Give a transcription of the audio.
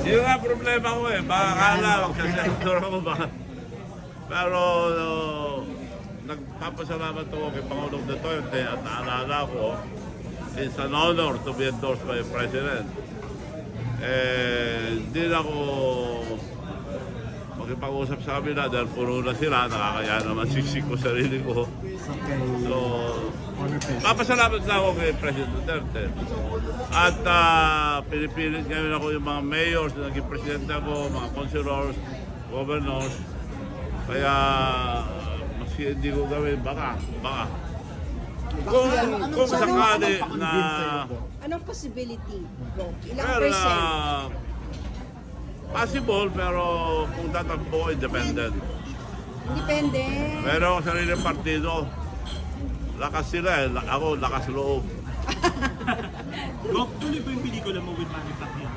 Yun nga problema ko eh. Baka akala, magsasenador ako ba? Pero nagpapasalamat ako kay Pangulong Duterte at naalala ko, it's an honor to be endorsed by the President. Hindi na ako makipag-usap sa kabila dahil puro na sila, nakakaya naman siksik ko sarili ko. So, papasalamat na ako kay President Duterte. At pinipilit ngayon ako yung mga mayors na naging presidente ako, mga councilors, governors. Kaya, maski hindi ko gawin, baka. Kung sakali na... Anong possibility? Ilang Well, percent? possible, pero kung tatakbo ko, independent. Depende. Pero sa sariling partido, lakas sila eh. Ako, lakas loob. Gok, tuloy ba yung pelikula mo with Manny Pacquiao?